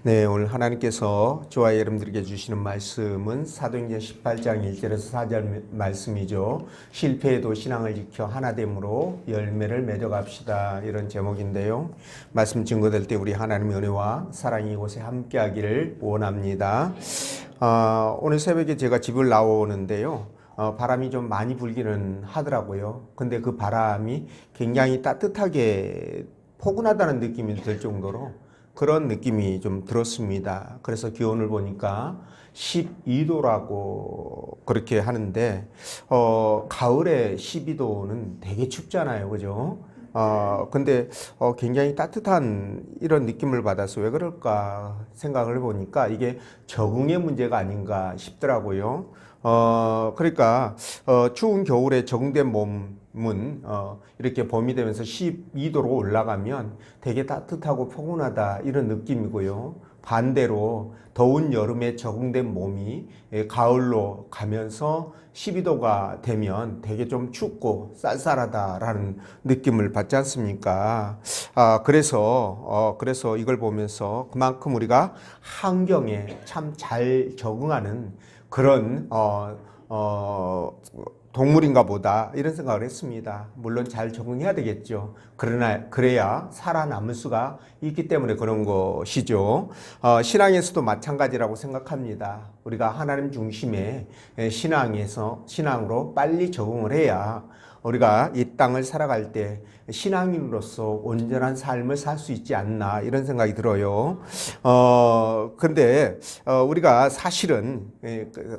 네, 오늘 하나님께서 저와 여러분들에게 주시는 말씀은 사도행전 18장 1절에서 4절 말씀이죠. 실패에도 신앙을 지켜 하나됨으로 열매를 맺어갑시다. 이런 제목인데요. 말씀 증거될 때 우리 하나님의 은혜와 사랑이 이곳에 함께하기를 원합니다. 오늘 새벽에 제가 집을 나오는데요. 바람이 좀 많이 불기는 하더라고요. 근데 그 바람이 굉장히 따뜻하게 포근하다는 느낌이 들 정도로 그런 느낌이 좀 들었습니다. 그래서 기온을 보니까 12도라고 그렇게 하는데, 가을에 12도는 되게 춥잖아요. 그죠? 근데 굉장히 따뜻한 이런 느낌을 받아서 왜 그럴까 생각을 해보니까 이게 적응의 문제가 아닌가 싶더라고요. 그러니까 추운 겨울에 적응된 몸은 이렇게 봄이 되면서 12도로 올라가면 되게 따뜻하고 포근하다 이런 느낌이고요. 반대로 더운 여름에 적응된 몸이 가을로 가면서 12도가 되면 되게 좀 춥고 쌀쌀하다라는 느낌을 받지 않습니까? 그래서 이걸 보면서 그만큼 우리가 환경에 참 잘 적응하는 그런 동물인가 보다 이런 생각을 했습니다. 물론 잘 적응해야 되겠죠. 그러나 그래야 살아남을 수가 있기 때문에 그런 것이죠. 신앙에서도 마찬가지라고 생각합니다. 우리가 하나님 중심의 신앙으로 빨리 적응을 해야 우리가 이 땅을 살아갈 때 신앙인으로서 온전한 삶을 살 수 있지 않나 이런 생각이 들어요. 근데 우리가 사실은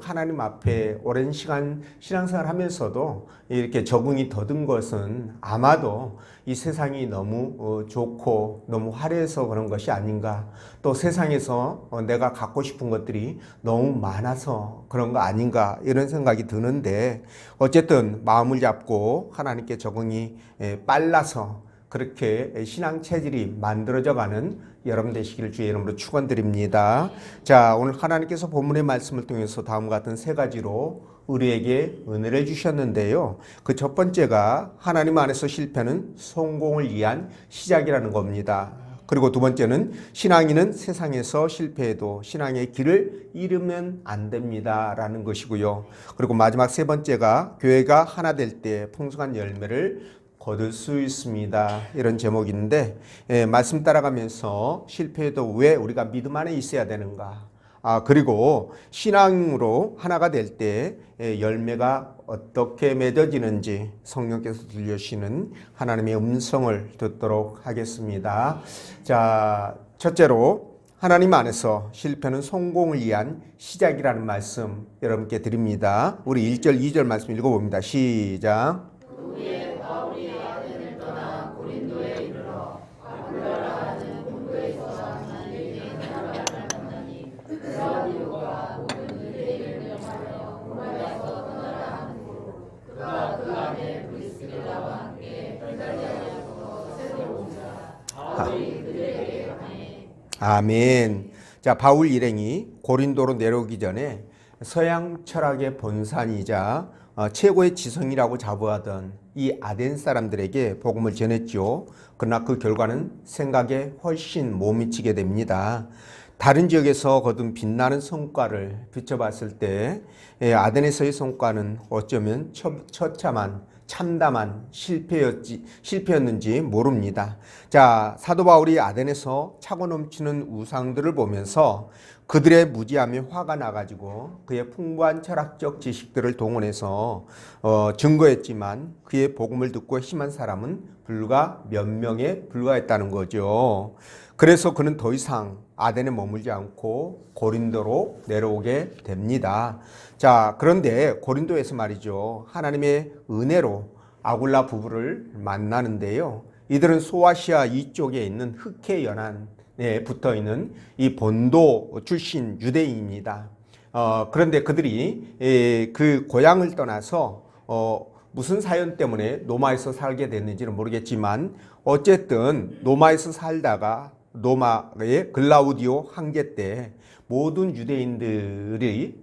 하나님 앞에 오랜 시간 신앙생활 하면서도 이렇게 적응이 더딘 것은 아마도 이 세상이 너무 좋고 너무 화려해서 그런 것이 아닌가, 또 세상에서 내가 갖고 싶은 것들이 너무 많아서 그런 거 아닌가 이런 생각이 드는데, 어쨌든 마음을 잡고 하나님께 적응이 빨라서 그렇게 신앙 체질이 만들어져 가는 여러분 되시기를 주의 이름으로 축원드립니다. 자, 오늘 하나님께서 본문의 말씀을 통해서 다음과 같은 세 가지로 우리에게 은혜를 주셨는데요. 그 첫 번째가 하나님 안에서 실패는 성공을 위한 시작이라는 겁니다. 그리고 두 번째는 신앙인은 세상에서 실패해도 신앙의 길을 잃으면 안 됩니다 라는 것이고요. 그리고 마지막 세 번째가 교회가 하나 될 때 풍성한 열매를 거둘 수 있습니다. 이런 제목인데, 말씀 따라가면서 실패해도 왜 우리가 믿음 안에 있어야 되는가? 그리고 신앙으로 하나가 될 때 열매가 어떻게 맺어지는지 성령께서 들려주시는 하나님의 음성을 듣도록 하겠습니다. 자, 첫째로 하나님 안에서 실패는 성공을 위한 시작이라는 말씀 여러분께 드립니다. 우리 1절, 2절 말씀 읽어봅니다. 시작. 아멘. 자, 바울 일행이 고린도로 내려오기 전에 서양 철학의 본산이자 최고의 지성이라고 자부하던 이 아덴 사람들에게 복음을 전했죠. 그러나 그 결과는 생각에 훨씬 못 미치게 됩니다. 다른 지역에서 거둔 빛나는 성과를 비춰봤을 때 아덴에서의 성과는 어쩌면 처참한 참담한 실패였는지 모릅니다. 자, 사도 바울이 아덴에서 차고 넘치는 우상들을 보면서 그들의 무지함에 화가 나가지고 그의 풍부한 철학적 지식들을 동원해서 증거했지만 그의 복음을 듣고 힘한 사람은 불과 몇 명에 불과했다는 거죠. 그래서 그는 더 이상 아덴에 머물지 않고 고린도로 내려오게 됩니다. 자, 그런데 고린도에서 말이죠, 하나님의 은혜로 아굴라 부부를 만나는데요. 이들은 소아시아 이쪽에 있는 흑해 연안에 붙어 있는 이 본도 출신 유대인입니다. 그런데 그들이 그 고향을 떠나서 무슨 사연 때문에 로마에서 살게 됐는지는 모르겠지만 어쨌든 로마에서 살다가 로마의 글라우디오 황제 때 모든 유대인들에게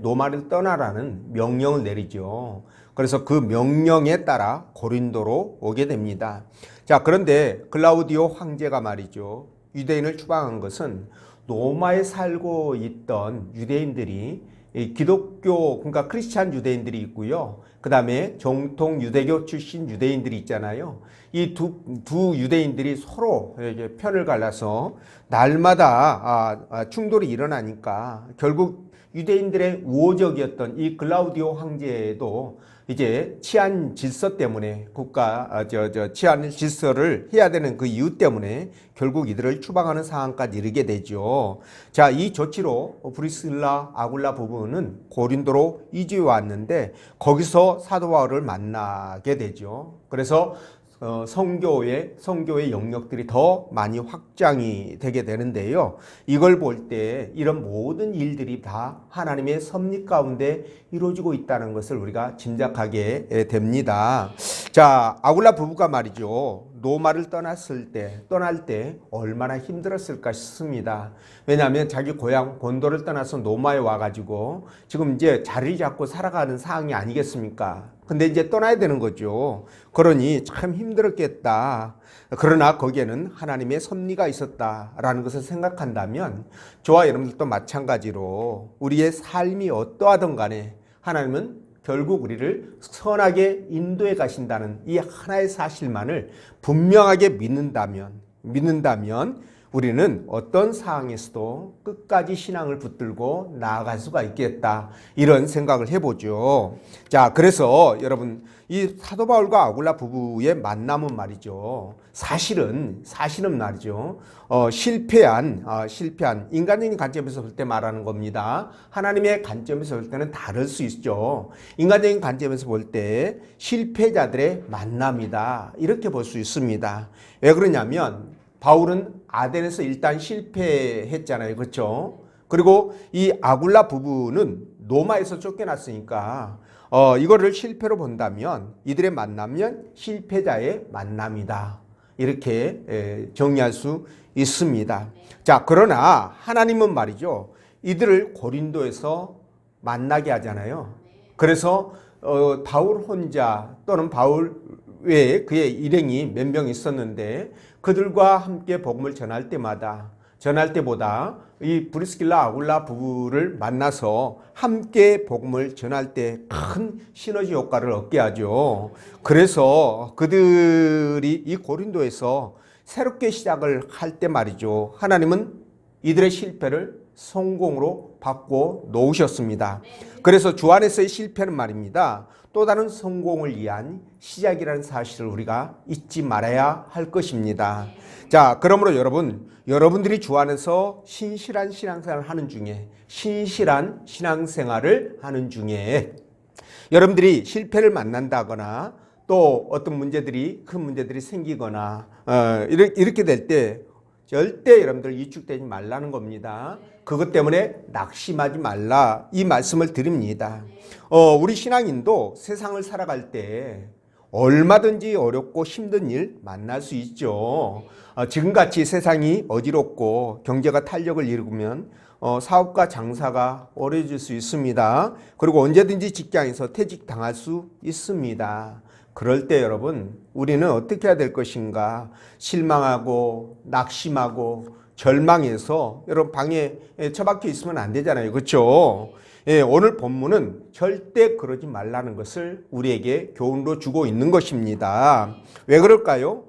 로마를 떠나라는 명령을 내리죠. 그래서 그 명령에 따라 고린도로 오게 됩니다. 자, 그런데 글라우디오 황제가 말이죠, 유대인을 추방한 것은 로마에 살고 있던 유대인들이 이 기독교, 그러니까 크리스찬 유대인들이 있고요. 그 다음에 정통 유대교 출신 유대인들이 있잖아요. 이 두 유대인들이 서로 이게 편을 갈라서 날마다 충돌이 일어나니까 결국 유대인들의 우호적이었던 이 글라우디오 황제도 이제 치안 질서 때문에 치안 질서를 해야 되는 그 이유 때문에 결국 이들을 추방하는 상황까지 이르게 되죠. 자, 이 조치로 브리스길라 아굴라 부부는 고린도로 이주해 왔는데 거기서 사도 바울을 만나게 되죠. 그래서 성교의 영역들이 더 많이 확장이 되게 되는데요. 이걸 볼 때 이런 모든 일들이 다 하나님의 섭리 가운데 이루어지고 있다는 것을 우리가 짐작하게 됩니다. 자, 아굴라 부부가 말이죠. 로마를 떠날 때 얼마나 힘들었을까 싶습니다. 왜냐하면 자기 고향 본토를 떠나서 로마에 와가지고 지금 이제 자리를 잡고 살아가는 상황이 아니겠습니까? 근데 이제 떠나야 되는 거죠. 그러니 참 힘들었겠다. 그러나 거기에는 하나님의 섭리가 있었다라는 것을 생각한다면 저와 여러분들도 마찬가지로 우리의 삶이 어떠하든 간에 하나님은 결국 우리를 선하게 인도해 가신다는 이 하나의 사실만을 분명하게 믿는다면 우리는 어떤 상황에서도 끝까지 신앙을 붙들고 나아갈 수가 있겠다. 이런 생각을 해보죠. 자, 그래서 여러분 이 사도 바울과 아굴라 부부의 만남은 말이죠. 사실은 말이죠. 실패한 인간적인 관점에서 볼 때 말하는 겁니다. 하나님의 관점에서 볼 때는 다를 수 있죠. 인간적인 관점에서 볼 때 실패자들의 만남이다. 이렇게 볼 수 있습니다. 왜 그러냐면 바울은 아덴에서 일단 실패했잖아요. 그렇죠? 그리고 이 아굴라 부부는 로마에서 쫓겨났으니까 이거를 실패로 본다면 이들의 만나면 실패자의 만남이다. 이렇게 정리할 수 있습니다. 자, 그러나 하나님은 말이죠. 이들을 고린도에서 만나게 하잖아요. 그래서 바울 혼자 또는 바울 외에 그의 일행이 몇 명 있었는데 그들과 함께 복음을 전할 때보다 이 브리스길라 아굴라 부부를 만나서 함께 복음을 전할 때 큰 시너지 효과를 얻게 하죠. 그래서 그들이 이 고린도에서 새롭게 시작을 할 때 말이죠. 하나님은 이들의 실패를 성공으로 바꿔 놓으셨습니다. 그래서 주 안에서의 실패는 말입니다. 또 다른 성공을 위한 시작이라는 사실을 우리가 잊지 말아야 할 것입니다. 자, 그러므로 여러분들이 주 안에서 신실한 신앙생활을 하는 중에 여러분들이 실패를 만난다거나 또 어떤 큰 문제들이 생기거나 이렇게 될 때 절대 여러분들 위축되지 말라는 겁니다. 그것 때문에 낙심하지 말라 이 말씀을 드립니다. 우리 신앙인도 세상을 살아갈 때 얼마든지 어렵고 힘든 일 만날 수 있죠. 지금같이 세상이 어지럽고 경제가 탄력을 잃으면 사업과 장사가 어려워질 수 있습니다. 그리고 언제든지 직장에서 퇴직당할 수 있습니다. 그럴 때 여러분 우리는 어떻게 해야 될 것인가? 실망하고 낙심하고 절망해서 여러분 방에 처박혀 있으면 안 되잖아요. 그렇죠? 예, 오늘 본문은 절대 그러지 말라는 것을 우리에게 교훈으로 주고 있는 것입니다. 왜 그럴까요?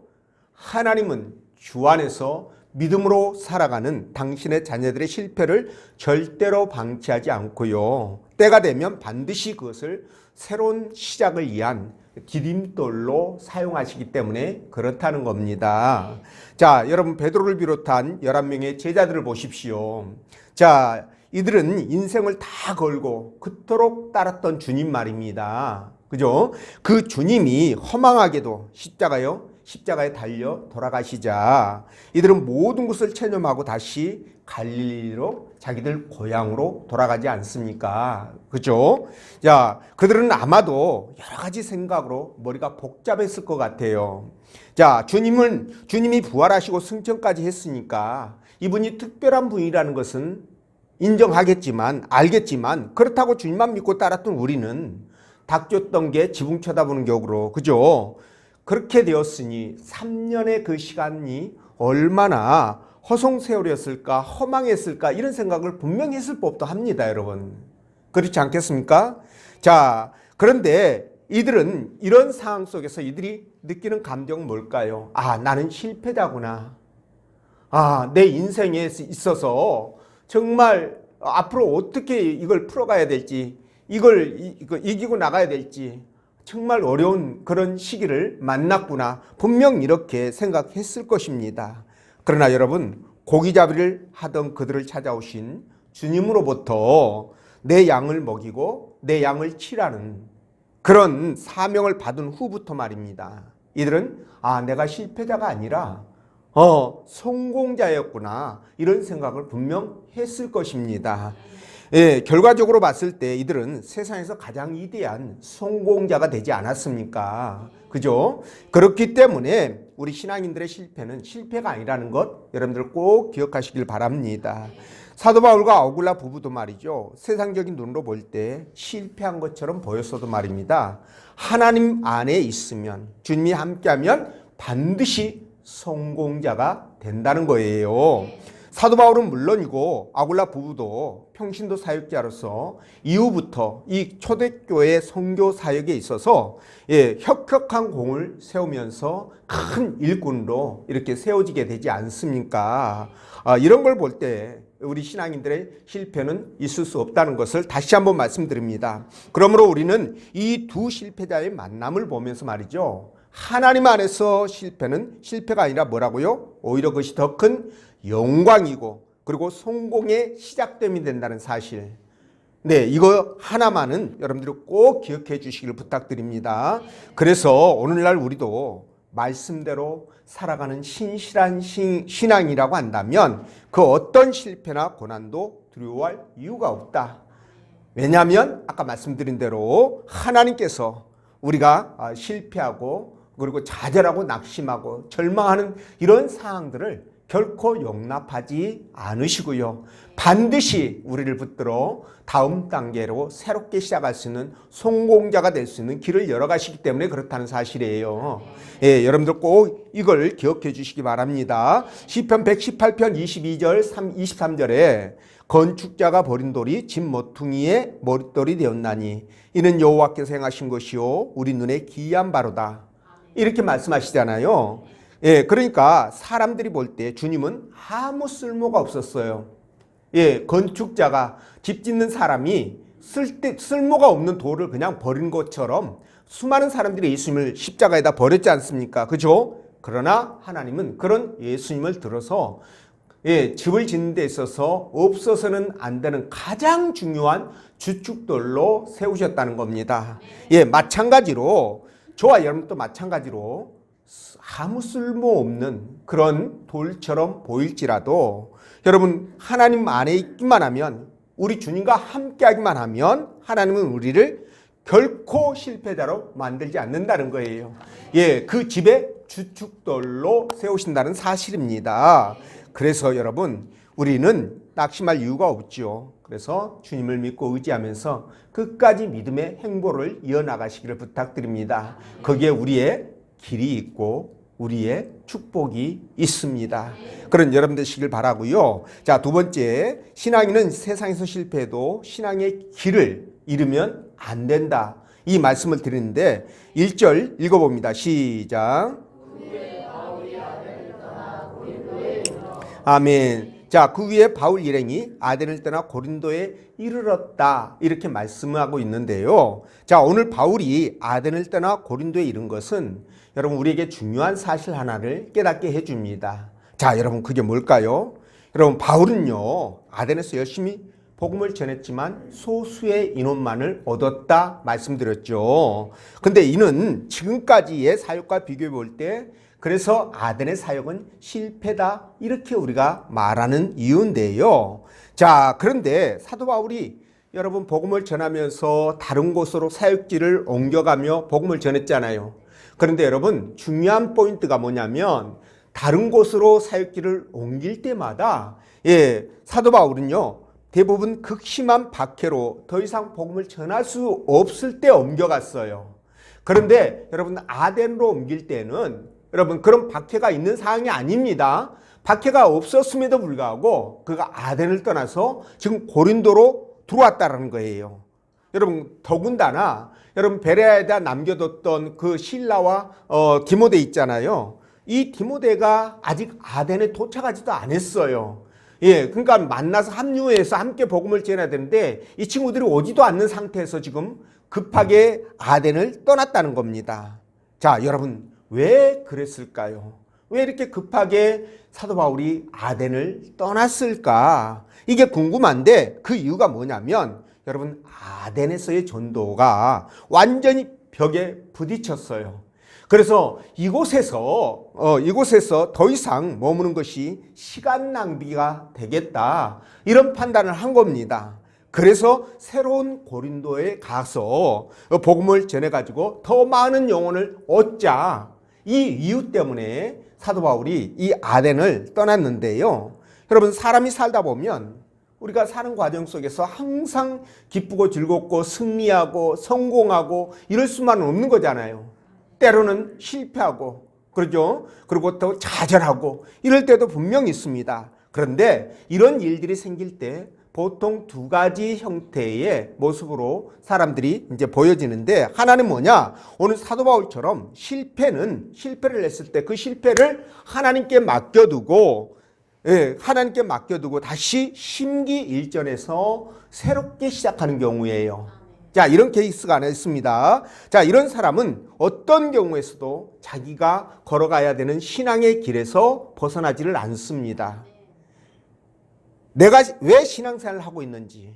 하나님은 주 안에서 믿음으로 살아가는 당신의 자녀들의 실패를 절대로 방치하지 않고요. 때가 되면 반드시 그것을 새로운 시작을 위한 디딤돌로 사용하시기 때문에 그렇다는 겁니다. 자, 여러분 베드로를 비롯한 11명의 제자들을 보십시오. 자, 이들은 인생을 다 걸고 그토록 따랐던 주님 말입니다. 그죠? 그 주님이 허망하게도 십자가에 달려 돌아가시자 이들은 모든 것을 체념하고 다시 갈릴리로 자기들 고향으로 돌아가지 않습니까? 그죠? 자, 그들은 아마도 여러 가지 생각으로 머리가 복잡했을 것 같아요. 자, 주님이 부활하시고 승천까지 했으니까 이분이 특별한 분이라는 것은 알겠지만 그렇다고 주님만 믿고 따랐던 우리는 닥쳤던 게 지붕 쳐다보는 격으로, 그죠? 그렇게 되었으니 3년의 그 시간이 얼마나 허송세월이었을까, 허망했을까, 이런 생각을 분명히 했을 법도 합니다, 여러분. 그렇지 않겠습니까? 자, 그런데 이들은 이런 상황 속에서 이들이 느끼는 감정은 뭘까요? 아, 나는 실패자구나. 아, 내 인생에 있어서 정말 앞으로 어떻게 이걸 풀어가야 될지, 이걸 이기고 나가야 될지 정말 어려운 그런 시기를 만났구나. 분명 이렇게 생각했을 것입니다. 그러나 여러분, 고기잡이를 하던 그들을 찾아오신 주님으로부터 내 양을 먹이고 내 양을 치라는 그런 사명을 받은 후부터 말입니다. 이들은 아, 내가 실패자가 아니라 성공자였구나, 이런 생각을 분명 했을 것입니다. 예, 결과적으로 봤을 때 이들은 세상에서 가장 위대한 성공자가 되지 않았습니까? 그죠? 그렇기 때문에 우리 신앙인들의 실패는 실패가 아니라는 것 여러분들 꼭 기억하시길 바랍니다. 사도 바울과 아굴라 부부도 말이죠, 세상적인 눈으로 볼 때 실패한 것처럼 보였어도 말입니다, 하나님 안에 있으면, 주님이 함께하면 반드시 성공자가 된다는 거예요. 사도 바울은 물론이고 아굴라 부부도 평신도 사역자로서 이후부터 이 초대교회 선교 사역에 있어서 혁혁한 공을 세우면서 큰 일꾼으로 이렇게 세워지게 되지 않습니까? 이런 걸 볼 때 우리 신앙인들의 실패는 있을 수 없다는 것을 다시 한번 말씀드립니다. 그러므로 우리는 이 두 실패자의 만남을 보면서 말이죠, 하나님 안에서 실패는 실패가 아니라 뭐라고요? 오히려 그것이 더 큰 영광이고 그리고 성공의 시작점이 된다는 사실. 네, 이거 하나만은 여러분들이 꼭 기억해 주시길 부탁드립니다. 그래서 오늘날 우리도 말씀대로 살아가는 신실한 신앙이라고 한다면 그 어떤 실패나 고난도 두려워할 이유가 없다. 왜냐하면 아까 말씀드린 대로 하나님께서 우리가 실패하고 그리고 좌절하고 낙심하고 절망하는 이런 상황들을 결코 용납하지 않으시고요, 반드시 우리를 붙들어 다음 단계로 새롭게 시작할 수 있는 성공자가 될 수 있는 길을 열어가시기 때문에 그렇다는 사실이에요. 예, 여러분들 꼭 이걸 기억해 주시기 바랍니다. 시편 118편 22절 23절에 건축자가 버린 돌이 집 모퉁이의 머릿돌이 되었나니 이는 여호와께서 행하신 것이요 우리 눈에 기이한 바로다, 이렇게 말씀하시잖아요. 예, 그러니까 사람들이 볼 때 주님은 아무 쓸모가 없었어요. 예, 건축자가, 집 짓는 사람이 쓸모가 없는 돌을 그냥 버린 것처럼 수많은 사람들이 예수님을 십자가에다 버렸지 않습니까? 그죠? 그러나 하나님은 그런 예수님을 들어서 집을 짓는 데 있어서 없어서는 안 되는 가장 중요한 주축돌로 세우셨다는 겁니다. 예, 마찬가지로 저와 여러분도 마찬가지로 아무 쓸모없는 그런 돌처럼 보일지라도 여러분 하나님 안에 있기만 하면, 우리 주님과 함께하기만 하면 하나님은 우리를 결코 실패자로 만들지 않는다는 거예요. 예, 그 집의 주축돌로 세우신다는 사실입니다. 그래서 여러분 우리는 낙심할 이유가 없죠. 그래서 주님을 믿고 의지하면서 끝까지 믿음의 행보를 이어나가시기를 부탁드립니다. 거기에 우리의 길이 있고 우리의 축복이 있습니다. 그런 여러분 되시길 바라고요. 자, 두 번째, 신앙인은 세상에서 실패해도 신앙의 길을 잃으면 안 된다, 이 말씀을 드리는데 1절 읽어봅니다. 시작. 아멘. 자, 그 위에 바울 일행이 아덴을 떠나 고린도에 이르렀다, 이렇게 말씀하고 있는데요. 자, 오늘 바울이 아덴을 떠나 고린도에 이른 것은 여러분 우리에게 중요한 사실 하나를 깨닫게 해줍니다. 자, 여러분 그게 뭘까요? 여러분 바울은요 아덴에서 열심히 복음을 전했지만 소수의 인원만을 얻었다 말씀드렸죠. 근데 이는 지금까지의 사역과 비교해 볼 때 그래서 아덴의 사역은 실패다, 이렇게 우리가 말하는 이유인데요. 자, 그런데 사도 바울이 여러분 복음을 전하면서 다른 곳으로 사역지를 옮겨가며 복음을 전했잖아요. 그런데 여러분 중요한 포인트가 뭐냐면 다른 곳으로 사역지를 옮길 때마다 사도 바울은요 대부분 극심한 박해로 더 이상 복음을 전할 수 없을 때 옮겨갔어요. 그런데 여러분 아덴으로 옮길 때는 여러분 그런 박해가 있는 상황이 아닙니다. 박해가 없었음에도 불구하고 그가 아덴을 떠나서 지금 고린도로 들어왔다라는 거예요. 여러분 더군다나 여러분 베레아에다 남겨뒀던 그 실라와 디모데 있잖아요. 이 디모데가 아직 아덴에 도착하지도 않았어요. 예, 그러니까 만나서 합류해서 함께 복음을 전해야 되는데 이 친구들이 오지도 않는 상태에서 지금 급하게 아덴을 떠났다는 겁니다. 자, 여러분 왜 그랬을까요? 왜 이렇게 급하게 사도 바울이 아덴을 떠났을까? 이게 궁금한데 그 이유가 뭐냐면 여러분 아덴에서의 전도가 완전히 벽에 부딪혔어요. 그래서 이곳에서 더 이상 머무는 것이 시간 낭비가 되겠다 이런 판단을 한 겁니다. 그래서 새로운 고린도에 가서 복음을 전해가지고 더 많은 영혼을 얻자 이 이유 때문에 사도 바울이 이 아덴을 떠났는데요. 여러분 사람이 살다 보면 우리가 사는 과정 속에서 항상 기쁘고 즐겁고 승리하고 성공하고 이럴 수만은 없는 거잖아요. 때로는 실패하고 그러죠. 그리고 또 좌절하고 이럴 때도 분명히 있습니다. 그런데 이런 일들이 생길 때 보통 두 가지 형태의 모습으로 사람들이 이제 보여지는데 하나는 뭐냐? 오늘 사도 바울처럼 실패를 했을 때 그 실패를 하나님께 맡겨두고 하나님께 맡겨두고 다시 심기일전에서 새롭게 시작하는 경우예요. 자, 이런 케이스가 하나 있습니다. 자, 이런 사람은 어떤 경우에서도 자기가 걸어가야 되는 신앙의 길에서 벗어나지를 않습니다. 내가 왜 신앙생활을 하고 있는지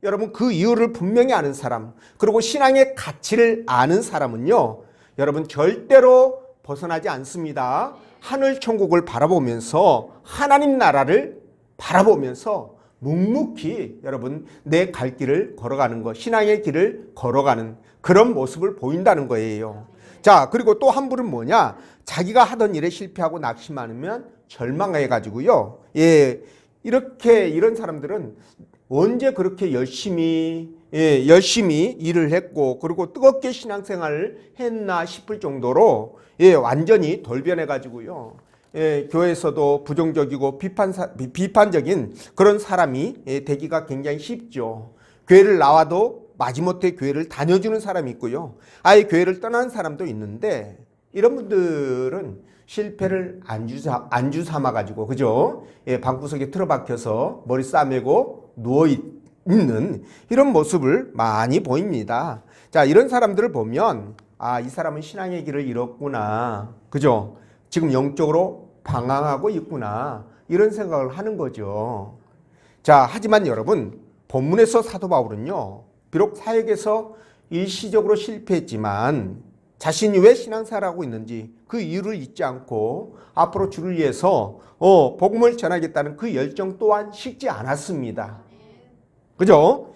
여러분 그 이유를 분명히 아는 사람, 그리고 신앙의 가치를 아는 사람은요, 여러분 절대로 벗어나지 않습니다. 하늘 천국을 바라보면서 하나님 나라를 바라보면서 묵묵히 여러분 내 갈 길을 걸어가는 것, 신앙의 길을 걸어가는 그런 모습을 보인다는 거예요. 자, 그리고 또 한 분은 뭐냐? 자기가 하던 일에 실패하고 낙심하면 절망해가지고요. 예, 이런 사람들은 언제 그렇게 열심히 일을 했고 그리고 뜨겁게 신앙생활을 했나 싶을 정도로 완전히 돌변해가지고요. 교회에서도 부정적이고 비판적인 그런 사람이 되기가 굉장히 쉽죠. 교회를 나와도 마지못해 교회를 다녀주는 사람이 있고요. 아예 교회를 떠나는 사람도 있는데 이런 분들은 실패를 안주 삼아가지고 그죠? 방구석에 틀어박혀서 머리 싸매고 누워있는 이런 모습을 많이 보입니다. 자, 이런 사람들을 보면 이 사람은 신앙의 길을 잃었구나. 그죠? 지금 영적으로 방황하고 있구나. 이런 생각을 하는 거죠. 자, 하지만 여러분, 본문에서 사도 바울은요, 비록 사역에서 일시적으로 실패했지만 자신이 왜 신앙생활하고 있는지 그 이유를 잊지 않고 앞으로 주를 위해서 복음을 전하겠다는 그 열정 또한 식지 않았습니다. 그죠?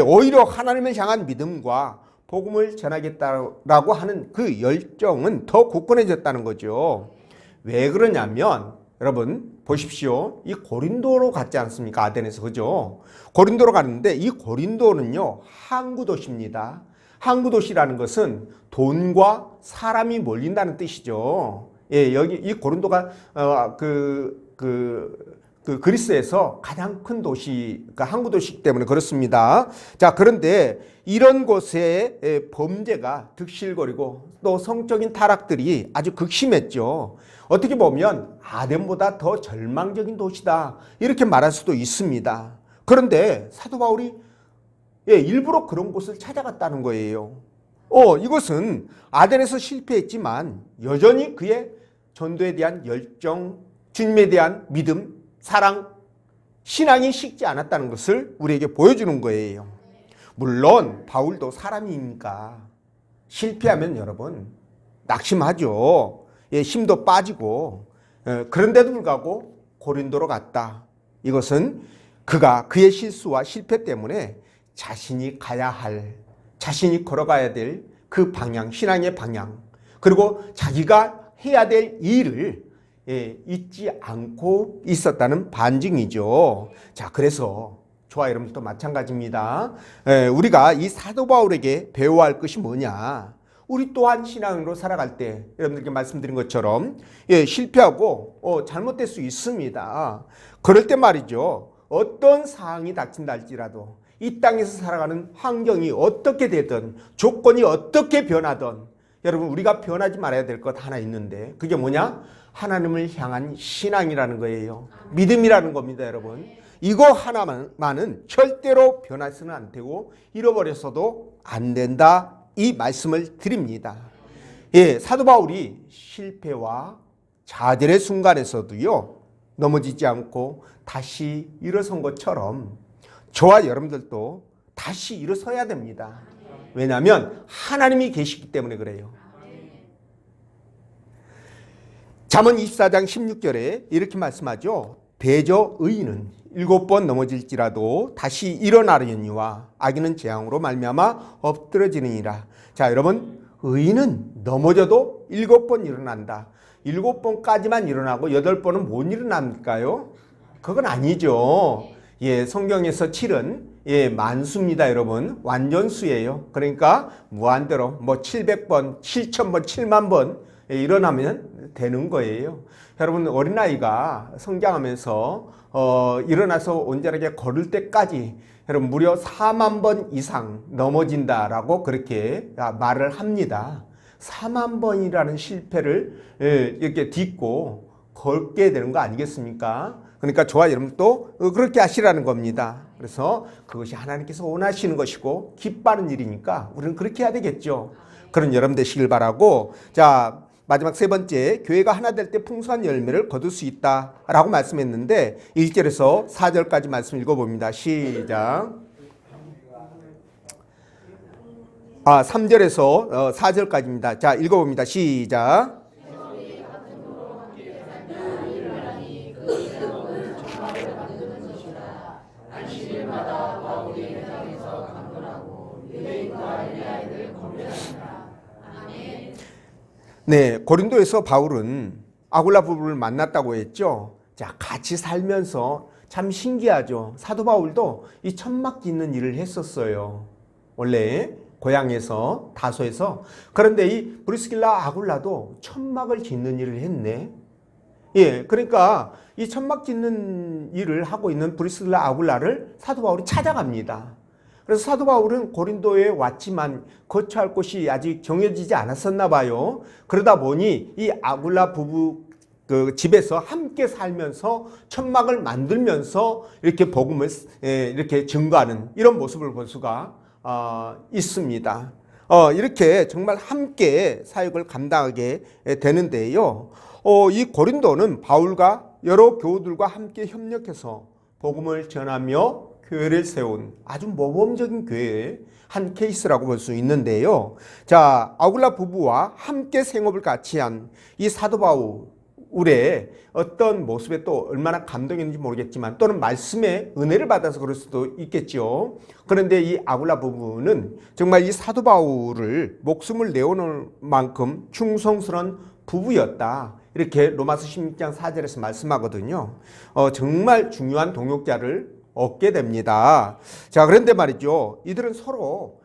오히려 하나님을 향한 믿음과 복음을 전하겠다라고 하는 그 열정은 더 굳건해졌다는 거죠. 왜 그러냐면 여러분 보십시오. 이 고린도로 갔지 않습니까? 아덴에서. 그죠? 고린도로 갔는데 이 고린도는요, 항구 도시입니다. 항구 도시라는 것은 돈과 사람이 몰린다는 뜻이죠. 여기 이 고린도가 그리스에서 가장 큰 도시, 그러니까 항구 도시이기 때문에 그렇습니다. 자, 그런데 이런 곳에 범죄가 득실거리고 또 성적인 타락들이 아주 극심했죠. 어떻게 보면 아덴보다 더 절망적인 도시다 이렇게 말할 수도 있습니다. 그런데 사도 바울이 일부러 그런 곳을 찾아갔다는 거예요. 이것은 아덴에서 실패했지만 여전히 그의 전도에 대한 열정, 주님에 대한 믿음, 사랑, 신앙이 식지 않았다는 것을 우리에게 보여주는 거예요. 물론 바울도 사람이니까 실패하면 여러분 낙심하죠. 힘도 빠지고 그런데도 불구하고 고린도로 갔다. 이것은 그의 실수와 실패 때문에 자신이 가야 할, 자신이 걸어가야 될 그 방향, 신앙의 방향, 그리고 자기가 해야 될 일을 잊지 않고 있었다는 반증이죠. 자, 그래서 저와 여러분들도 마찬가지입니다. 우리가 이 사도 바울에게 배워야 할 것이 뭐냐? 우리 또한 신앙으로 살아갈 때 여러분들께 말씀드린 것처럼 실패하고 잘못될 수 있습니다. 그럴 때 말이죠. 어떤 상황이 닥친다 할지라도 이 땅에서 살아가는 환경이 어떻게 되든 조건이 어떻게 변하든 여러분 우리가 변하지 말아야 될 것 하나 있는데 그게 뭐냐? 하나님을 향한 신앙이라는 거예요. 믿음이라는 겁니다, 여러분. 이거 하나만은 절대로 변해서는 안 되고 잃어버려서도 안 된다. 이 말씀을 드립니다. 사도 바울이 실패와 좌절의 순간에서도요 넘어지지 않고 다시 일어선 것처럼 저와 여러분들도 다시 일어서야 됩니다. 왜냐하면 하나님이 계시기 때문에 그래요. 잠언 24장 16절에 이렇게 말씀하죠. 대저 의인은 7번 넘어질지라도 다시 일어나려니와 악인은 재앙으로 말미암아 엎드러지느니라. 자, 여러분, 의인은 넘어져도 7번 일어난다. 7번까지만 일어나고 8번은 못 일어납니까요? 그건 아니죠. 성경에서 7은 만수입니다, 여러분. 완전수예요. 그러니까 무한대로 뭐 700번, 7000번, 7만 번 일어나면 되는 거예요. 여러분, 어린아이가 성장하면서 일어나서 온전하게 걸을 때까지 여러분 무려 4만 번 이상 넘어진다라고 그렇게 말을 합니다. 4만 번이라는 실패를 이렇게 딛고 걷게 되는 거 아니겠습니까? 그러니까 저와 여러분도 그렇게 하시라는 겁니다. 그래서 그것이 하나님께서 원하시는 것이고 기뻐하는 일이니까 우리는 그렇게 해야 되겠죠. 그런 여러분 되시길 바라고, 자, 마지막 세 번째, 교회가 하나 될 때 풍성한 열매를 거둘 수 있다라고 말씀했는데 1절에서 4절까지 말씀 읽어봅니다. 시작. 3절에서 4절까지입니다. 자, 읽어봅니다. 시작. 네, 고린도에서 바울은 아굴라 부부를 만났다고 했죠. 자, 같이 살면서 참 신기하죠. 사도 바울도 이 천막 짓는 일을 했었어요. 원래 고향에서, 다소에서. 그런데 이 브리스길라 아굴라도 천막을 짓는 일을 했네. 그러니까 이 천막 짓는 일을 하고 있는 브리스길라 아굴라를 사도 바울이 찾아갑니다. 그래서 사도 바울은 고린도에 왔지만 거처할 곳이 아직 정해지지 않았었나 봐요. 그러다 보니 이 아굴라 부부 그 집에서 함께 살면서 천막을 만들면서 이렇게 복음을 이렇게 증거하는 이런 모습을 볼 수가 있습니다. 이렇게 정말 함께 사역을 감당하게 되는데요. 이 고린도는 바울과 여러 교우들과 함께 협력해서 복음을 전하며 교회를 세운 아주 모범적인 교회의 한 케이스라고 볼 수 있는데요. 자, 아굴라 부부와 함께 생업을 같이 한 이 사도 바울의 어떤 모습에 또 얼마나 감동했는지 모르겠지만 또는 말씀의 은혜를 받아서 그럴 수도 있겠죠. 그런데 이 아굴라 부부는 정말 이 사도 바울을 목숨을 내어놓을 만큼 충성스러운 부부였다. 이렇게 로마서 16장 4절에서 말씀하거든요. 정말 중요한 동역자를 얻게 됩니다. 자, 그런데 말이죠. 이들은 서로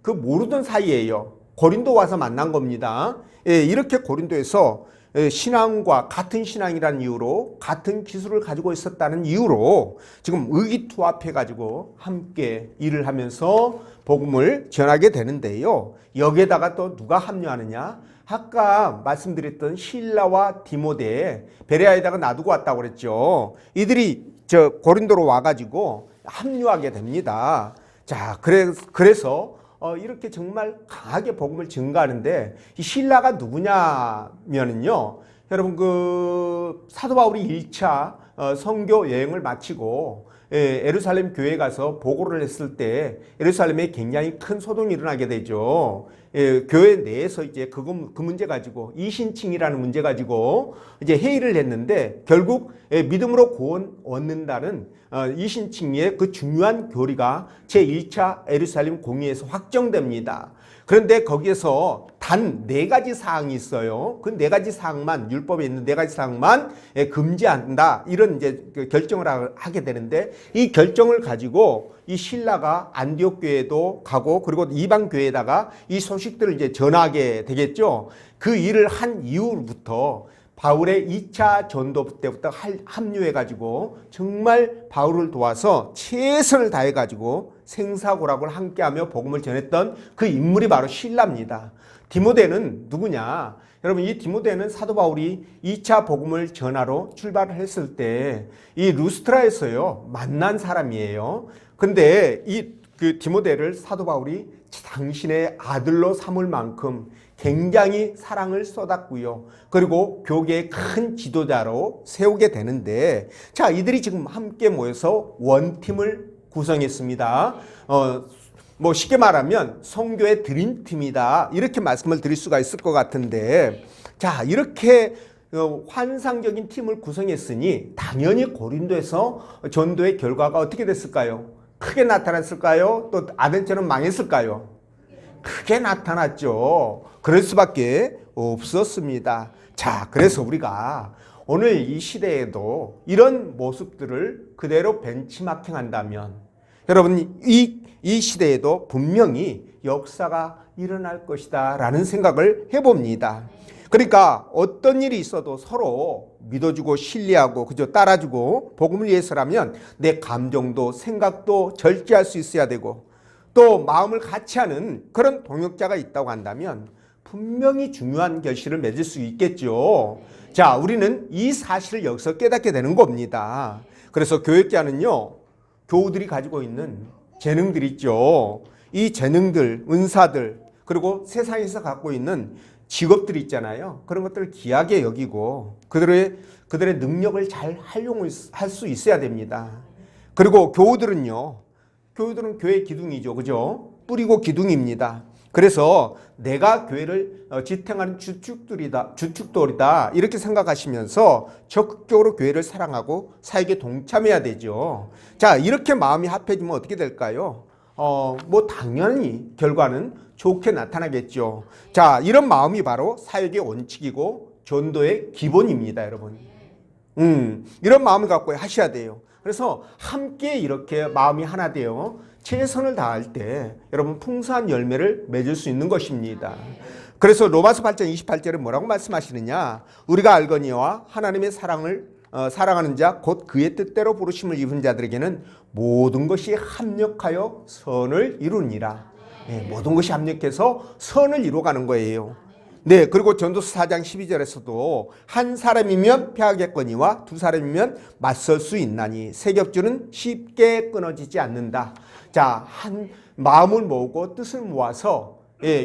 그 모르던 사이에요. 고린도 와서 만난 겁니다. 이렇게 고린도에서 신앙과 같은 신앙이라는 이유로 같은 기술을 가지고 있었다는 이유로 지금 의기투합해가지고 함께 일을 하면서 복음을 전하게 되는데요. 여기에다가 또 누가 합류하느냐? 아까 말씀드렸던 실라와 디모데 베레아에다가 놔두고 왔다고 그랬죠. 이들이 고린도로 와가지고 합류하게 됩니다. 자, 그래서 이렇게 정말 강하게 복음을 증거하는데 이 실라가 누구냐면은요, 여러분 그 사도 바울이 1차 선교 여행을 마치고 예루살렘 교회에 가서 보고를 했을 때 예루살렘에 굉장히 큰 소동이 일어나게 되죠. 교회 내에서 이제 그 문제 가지고 이신칭이라는 문제 가지고 이제 회의를 했는데 결국 믿음으로 구원 얻는다는 이신칭의 그 중요한 교리가 제1차 예루살렘 공의에서 확정됩니다. 그런데 거기에서 단 4가지 사항이 있어요. 그 4가지 사항만, 율법에 있는 4가지 사항만 금지한다. 이런 이제 결정을 하게 되는데, 이 결정을 가지고 이 신라가 안디옥 교회도 가고, 그리고 이방 교회에다가 이 소식들을 이제 전하게 되겠죠. 그 일을 한 이후부터 바울의 2차 전도 때부터 합류해가지고 정말 바울을 도와서 최선을 다해가지고 생사고락을 함께하며 복음을 전했던 그 인물이 바로 신라입니다. 디모데는 누구냐? 여러분, 이 디모데는 사도 바울이 2차 복음을 전하러 출발을 했을 때 이 루스트라에서요 만난 사람이에요. 근데 그 디모데를 사도 바울이 당신의 아들로 삼을 만큼 굉장히 사랑을 쏟았고요. 그리고 교계의 큰 지도자로 세우게 되는데, 자, 이들이 지금 함께 모여서 원팀을 구성했습니다. 뭐 쉽게 말하면 성교의 드림팀이다, 이렇게 말씀을 드릴 수가 있을 것 같은데, 자, 이렇게 환상적인 팀을 구성했으니 당연히 고린도에서 전도의 결과가 어떻게 됐을까요? 크게 나타났을까요? 또 아덴처럼 망했을까요? 크게 나타났죠. 그럴 수밖에 없었습니다. 자, 그래서 우리가 오늘 이 시대에도 이런 모습들을 그대로 벤치마킹한다면, 여러분, 이 시대에도 분명히 역사가 일어날 것이다 라는 생각을 해봅니다. 그러니까 어떤 일이 있어도 서로 믿어주고 신뢰하고 그저 따라주고, 복음을 위해서라면 내 감정도 생각도 절제할 수 있어야 되고, 또 마음을 같이 하는 그런 동역자가 있다고 한다면 분명히 중요한 결실을 맺을 수 있겠죠. 자, 우리는 이 사실을 여기서 깨닫게 되는 겁니다. 그래서 교역자는요, 교우들이 가지고 있는 재능들 있죠. 이 재능들, 은사들, 그리고 세상에서 갖고 있는 직업들이 있잖아요. 그런 것들을 귀하게 여기고 그들의 능력을 잘 활용할 수 있어야 됩니다. 그리고 교우들은 교회 기둥이죠. 그죠? 뿌리고 기둥입니다. 그래서 내가 교회를 지탱하는 주축돌이다 이렇게 생각하시면서 적극적으로 교회를 사랑하고 사역에 동참해야 되죠. 자, 이렇게 마음이 합해지면 어떻게 될까요? 뭐 당연히 결과는 좋게 나타나겠죠. 자, 이런 마음이 바로 사역의 원칙이고 전도의 기본입니다, 여러분. 이런 마음을 갖고 하셔야 돼요. 그래서 함께 이렇게 마음이 하나 되어 최선을 다할 때 여러분 풍성한 열매를 맺을 수 있는 것입니다. 그래서 로마서 8장 28절에 뭐라고 말씀하시느냐? 우리가 알거니와 하나님의 사랑하는 자 곧 그의 뜻대로 부르심을 입은 자들에게는 모든 것이 합력하여 선을 이루니라. 네, 모든 것이 합력해서 선을 이루어가는 거예요. 네, 그리고 전도서 4장 12절에서도 한 사람이면 패하겠거니와 두 사람이면 맞설 수 있나니 세 겹줄은 쉽게 끊어지지 않는다. 자, 한 마음을 모으고 뜻을 모아서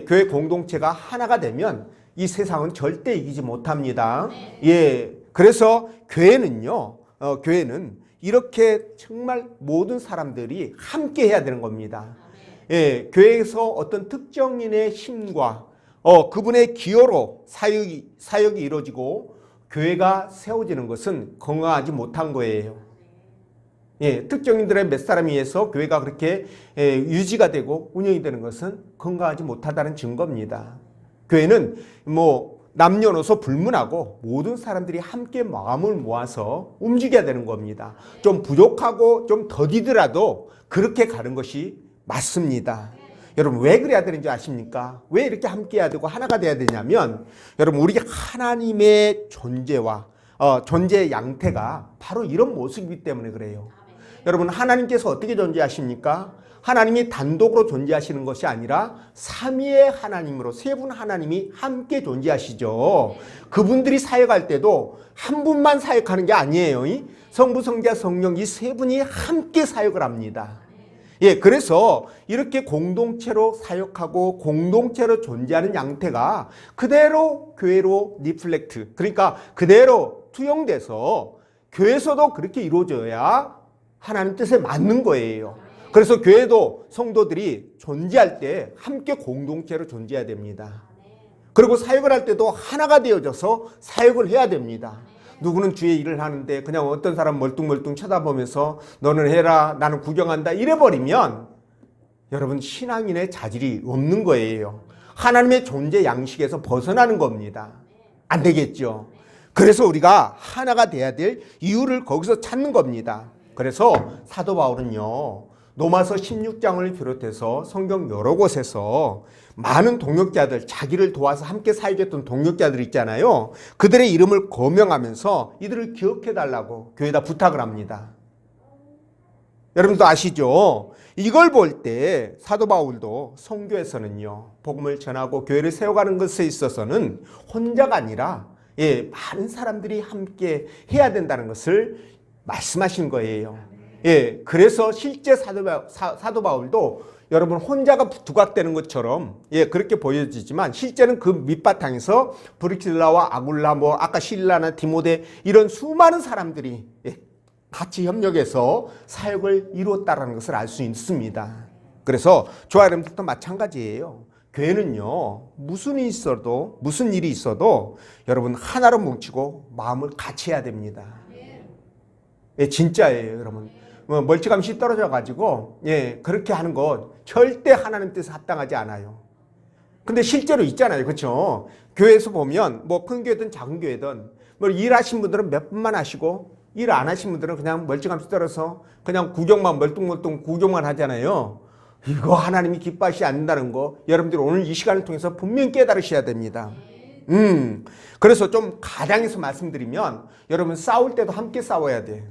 교회 공동체가 하나가 되면 이 세상은 절대 이기지 못합니다. 그래서 교회는 이렇게 정말 모든 사람들이 함께 해야 되는 겁니다. 교회에서 어떤 특정인의 힘과 그분의 기여로 사역이 이루어지고 교회가 세워지는 것은 건강하지 못한 거예요. 특정인들의 몇 사람에 의해서 교회가 그렇게 유지가 되고 운영이 되는 것은 건강하지 못하다는 증거입니다. 교회는 뭐 남녀노소 불문하고 모든 사람들이 함께 마음을 모아서 움직여야 되는 겁니다. 좀 부족하고 좀 더디더라도 그렇게 가는 것이 맞습니다. 여러분, 왜 그래야 되는지 아십니까? 왜 이렇게 함께 해야 되고 하나가 돼야 되냐면, 여러분, 우리 하나님의 존재와 존재의 양태가 바로 이런 모습이기 때문에 그래요. 여러분, 하나님께서 어떻게 존재하십니까? 하나님이 단독으로 존재하시는 것이 아니라 삼위의 하나님으로 세 분 하나님이 함께 존재하시죠. 그분들이 사역할 때도 한 분만 사역하는 게 아니에요. 성부, 성자, 성령 이 세 분이 함께 사역을 합니다. 그래서 이렇게 공동체로 사역하고 공동체로 존재하는 양태가 그대로 교회로 리플렉트, 그러니까 그대로 투영돼서 교회에서도 그렇게 이루어져야 하나님 뜻에 맞는 거예요. 그래서 교회도 성도들이 존재할 때 함께 공동체로 존재해야 됩니다. 그리고 사역을 할 때도 하나가 되어져서 사역을 해야 됩니다. 누구는 주의 일을 하는데 그냥 어떤 사람 멀뚱멀뚱 쳐다보면서 너는 해라, 나는 구경한다 이래버리면 여러분 신앙인의 자질이 없는 거예요. 하나님의 존재 양식에서 벗어나는 겁니다. 안 되겠죠. 그래서 우리가 하나가 돼야 될 이유를 거기서 찾는 겁니다. 그래서 사도 바울은요, 로마서 16장을 비롯해서 성경 여러 곳에서 많은 동역자들, 자기를 도와서 함께 사역했던 동역자들 있잖아요. 그들의 이름을 거명하면서 이들을 기억해달라고 교회에다 부탁을 합니다. 여러분도 아시죠? 이걸 볼 때 사도 바울도 선교에서는요, 복음을 전하고 교회를 세워가는 것에 있어서는 혼자가 아니라 많은 사람들이 함께 해야 된다는 것을 말씀하신 거예요. 그래서 실제 사도 바울도 여러분 혼자가 두각되는 것처럼 그렇게 보여지지만 실제는 그 밑바탕에서 브리실라와 아굴라, 아까 실라나 디모데 이런 수많은 사람들이 같이 협력해서 사역을 이루었다는 것을 알 수 있습니다. 그래서 저와 여러분들도 마찬가지예요. 교회는요, 무슨 일이 있어도 여러분 하나로 뭉치고 마음을 같이 해야 됩니다. 진짜예요, 여러분. 멀찌감치 떨어져 가지고 그렇게 하는 것 절대 하나님 뜻에 합당하지 않아요. 근데 실제로 있잖아요, 그렇죠? 교회에서 보면 큰 교회든 작은 교회든 일하신 분들은 몇 분만 하시고 일 안 하신 분들은 그냥 멀찌감치 떨어서 그냥 구경만 멀뚱멀뚱 구경만 하잖아요. 이거 하나님이 기뻐하시지 않는다는 거 여러분들 오늘 이 시간을 통해서 분명히 깨달으셔야 됩니다. 그래서 좀 가장해서 말씀드리면 여러분 싸울 때도 함께 싸워야 돼.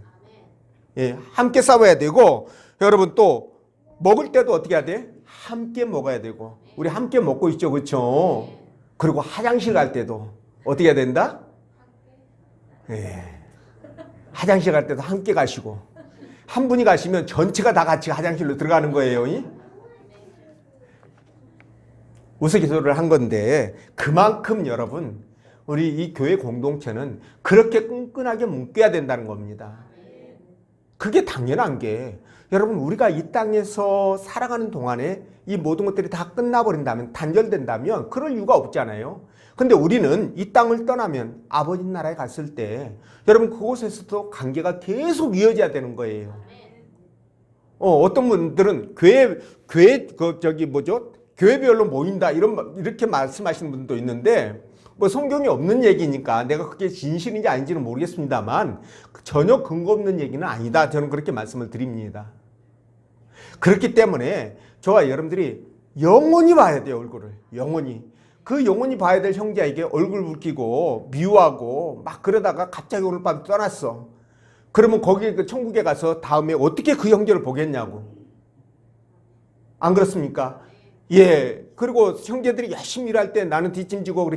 함께 싸워야 되고 여러분 또 먹을 때도 어떻게 해야 돼? 함께 먹어야 되고 우리 함께 먹고 있죠, 그렇죠? 그리고 화장실 갈 때도 어떻게 해야 된다? 화장실 갈 때도 함께 가시고 한 분이 가시면 전체가 다 같이 화장실로 들어가는 거예요. 우스갯소리를 한 건데 그만큼 여러분 우리 이 교회 공동체는 그렇게 끈끈하게 묶여야 된다는 겁니다. 그게 당연한 게 여러분 우리가 이 땅에서 살아가는 동안에 이 모든 것들이 다 끝나버린다면 단절된다면 그럴 이유가 없잖아요. 근데 우리는 이 땅을 떠나면 아버지 나라에 갔을 때 여러분 그곳에서도 관계가 계속 이어져야 되는 거예요. 어떤 분들은 교회별로 모인다 이렇게 말씀하시는 분도 있는데 성경이 없는 얘기니까 내가 그게 진실인지 아닌지는 모르겠습니다만 전혀 근거 없는 얘기는 아니다. 저는 그렇게 말씀을 드립니다. 그렇기 때문에 저와 여러분들이 영원히 봐야 돼요, 얼굴을. 영원히 봐야 될 형제에게 얼굴 붉히고 미워하고 막 그러다가 갑자기 오늘 밤 떠났어. 그러면 거기 천국에 가서 다음에 어떻게 그 형제를 보겠냐고. 안 그렇습니까? 그리고 형제들이 열심히 일할 때 나는 뒷짐지고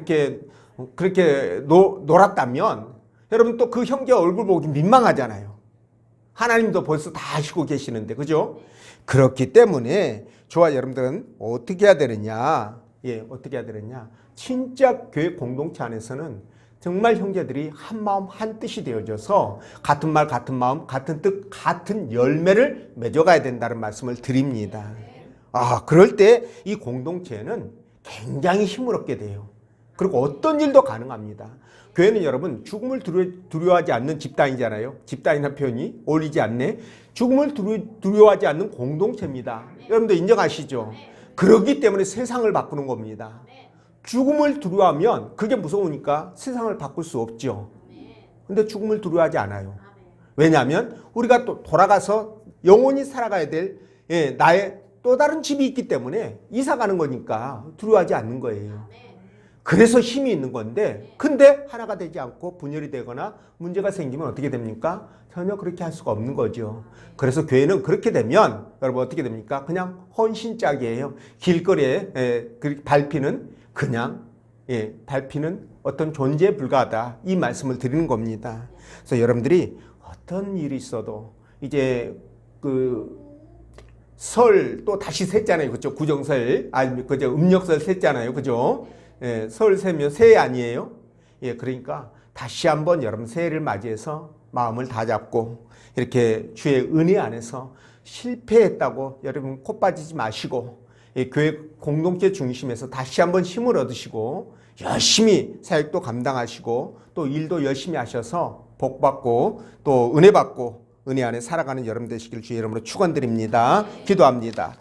그렇게 놀았다면 여러분 또 그 형제 얼굴 보기 민망하잖아요. 하나님도 벌써 다 아시고 계시는데, 그죠? 그렇기 때문에 저와 여러분들은 어떻게 해야 되느냐? 진짜 교회 공동체 안에서는 정말 형제들이 한 마음 한 뜻이 되어져서 같은 말 같은 마음 같은 뜻 같은 열매를 맺어가야 된다는 말씀을 드립니다. 그럴 때 이 공동체는 굉장히 힘을 얻게 돼요. 그리고 어떤 일도 가능합니다. 교회는 여러분 죽음을 두려워하지 않는 집단이잖아요. 집단이라는 표현이 어울리지 않네. 죽음을 두려워하지 않는 공동체입니다. 여러분들 인정하시죠? 그렇기 때문에 세상을 바꾸는 겁니다. 죽음을 두려워하면 그게 무서우니까 세상을 바꿀 수 없죠. 근데 죽음을 두려워하지 않아요. 왜냐하면 우리가 또 돌아가서 영원히 살아가야 될 나의 또 다른 집이 있기 때문에 이사 가는 거니까 두려워하지 않는 거예요. 그래서 힘이 있는 건데 근데 하나가 되지 않고 분열이 되거나 문제가 생기면 어떻게 됩니까? 전혀 그렇게 할 수가 없는 거죠. 그래서 교회는 그렇게 되면 여러분 어떻게 됩니까? 그냥 헌신짝이에요. 길거리에 밟히는 밟히는 어떤 존재에 불과하다. 이 말씀을 드리는 겁니다. 그래서 여러분들이 어떤 일이 있어도 이제 설 또 다시 샜잖아요. 그죠? 구정설, 그죠? 음력설 샜잖아요. 그죠? 설 세면 새해 아니에요? 그러니까 다시 한번 여러분 새해를 맞이해서 마음을 다잡고 이렇게 주의 은혜 안에서 실패했다고 여러분 코 빠지지 마시고 교회 공동체 중심에서 다시 한번 힘을 얻으시고 열심히 사역도 감당하시고 또 일도 열심히 하셔서 복 받고 또 은혜 받고 은혜 안에 살아가는 여러분 되시길 주의 이름으로 축원드립니다. 기도합니다.